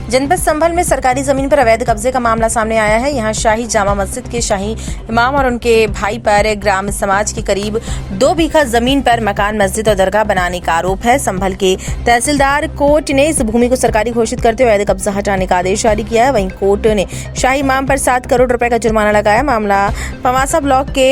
जनपद संभल में सरकारी जमीन पर अवैध कब्जे का मामला सामने आया है। यहां शाही जामा मस्जिद के शाही इमाम और उनके भाई पर ग्राम समाज की करीब 2 बीघा जमीन पर मकान, मस्जिद और दरगाह बनाने का आरोप है। संभल के तहसीलदार कोर्ट ने इस भूमि को सरकारी घोषित करते हुए अवैध कब्जा हटाने का आदेश जारी किया है। वहीं कोर्ट ने शाही इमाम पर 7 करोड़ रुपए का जुर्माना लगाया। मामला पवासा ब्लॉक के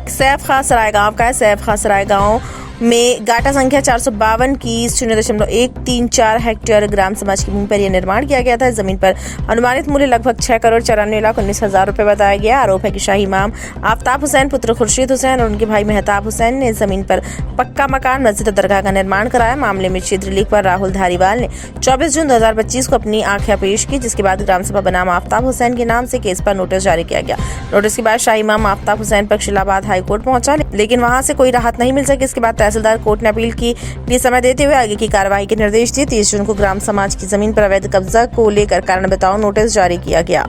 सैफ खां सराय गांव का है। सैफ खां सराय गांव में गाटा संख्या 452 की 0.134 हेक्टेयर ग्राम समाज की भूमि पर यह निर्माण किया गया था। इस जमीन पर अनुमानित मूल्य लगभग 6,94,19,000 रुपए बताया गया। आरोप है कि शाही इमाम आफ्ताब हुसैन पुत्र खुर्शीद हुसैन और उनके भाई मेहताब हुसैन ने इस जमीन पर पक्का मकान, मस्जिद और दरगाह का निर्माण कराया। मामले में क्षेत्रीय लेखपाल राहुल धारीवाल ने 24 जून 2025 को अपनी आख्या पेश की, जिसके बाद ग्राम सभा बनाम आफ्ताब हुसैन के नाम से केस पर नोटिस जारी किया गया। नोटिस के बाद शाही इमाम आफ्ताब हुसैन पर इलाहाबाद हाईकोर्ट पहुंचा, लेकिन वहां से कोई राहत नहीं मिल सकी। इसके बाद तहसीलदार कोर्ट ने अपील की लिए समय देते हुए आगे की कार्रवाई के निर्देश दिए। 30 जून को ग्राम समाज की जमीन पर अवैध कब्जा को लेकर कारण बताओ नोटिस जारी किया गया है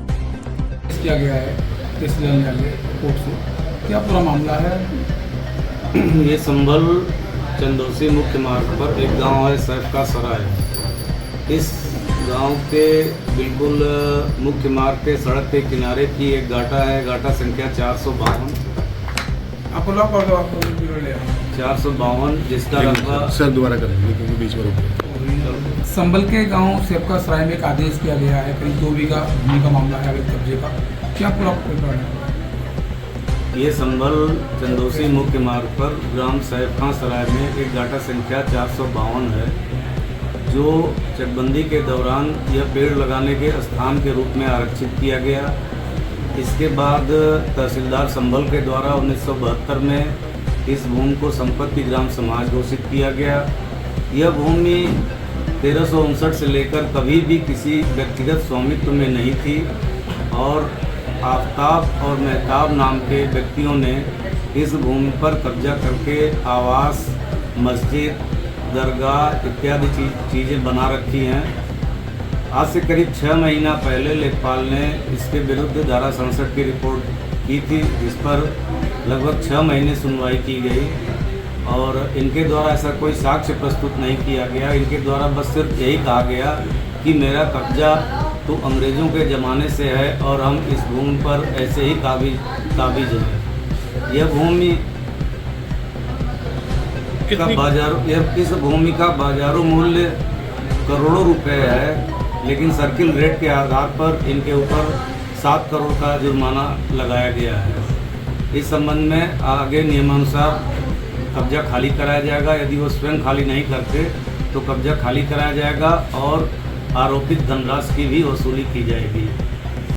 तहसील न्यायालय कोर्ट से। क्या पूरा मामला है? ये संभल चंदौसी मुख्य मार्ग पर एक गांव है सैफ का सराय। इस गांव के बिल्कुल मुख्य मार्ग के सड़क के किनारे की एक गाटा है, गाटा संख्या 452, जिसका लगभग सर दोबारा करेंगे क्योंकि बीच में रुक। संभल के गांव सेवका सराय में एक आदेश किया गया है, करीब 2 बीघा भूमि का मामला है अवैध कब्जे का। क्या पूरा प्रकरण है? ये संभल चंदौसी मुख्य मार्ग पर ग्राम सैफ खां सराय में एक गाटा संख्या 452 है, जो चकबंदी के दौरान यह पेड़ लगाने के स्थान के रूप में आरक्षित किया गया। इसके बाद तहसीलदार संभल के द्वारा 1972 में इस भूमि को संपत्ति ग्राम समाज घोषित किया गया। यह भूमि 1359 से लेकर कभी भी किसी व्यक्तिगत स्वामित्व में नहीं थी और आफ्ताब और मेहताब नाम के व्यक्तियों ने इस भूमि पर कब्जा करके आवास, मस्जिद, दरगाह इत्यादि चीज़ें बना रखी हैं। आज से करीब 6 महीना पहले लेखपाल ने इसके विरुद्ध धारा 67 की रिपोर्ट की थी, जिस पर लगभग 6 महीने सुनवाई की गई और इनके द्वारा ऐसा कोई साक्ष्य प्रस्तुत नहीं किया गया। इनके द्वारा बस सिर्फ यही कहा गया कि मेरा कब्जा तो अंग्रेज़ों के ज़माने से है और हम इस भूमि पर ऐसे ही काबिज हैं। यह भूमि इस भूमि का बाजारू मूल्य करोड़ों रुपए है, लेकिन सर्किल रेट के आधार पर इनके ऊपर 7 करोड़ का जुर्माना लगाया गया है। इस संबंध में आगे नियमानुसार कब्जा खाली कराया जाएगा। यदि वो स्वयं खाली नहीं करते तो कब्जा खाली कराया जाएगा और आरोपित धनराशि की भी वसूली की जाएगी।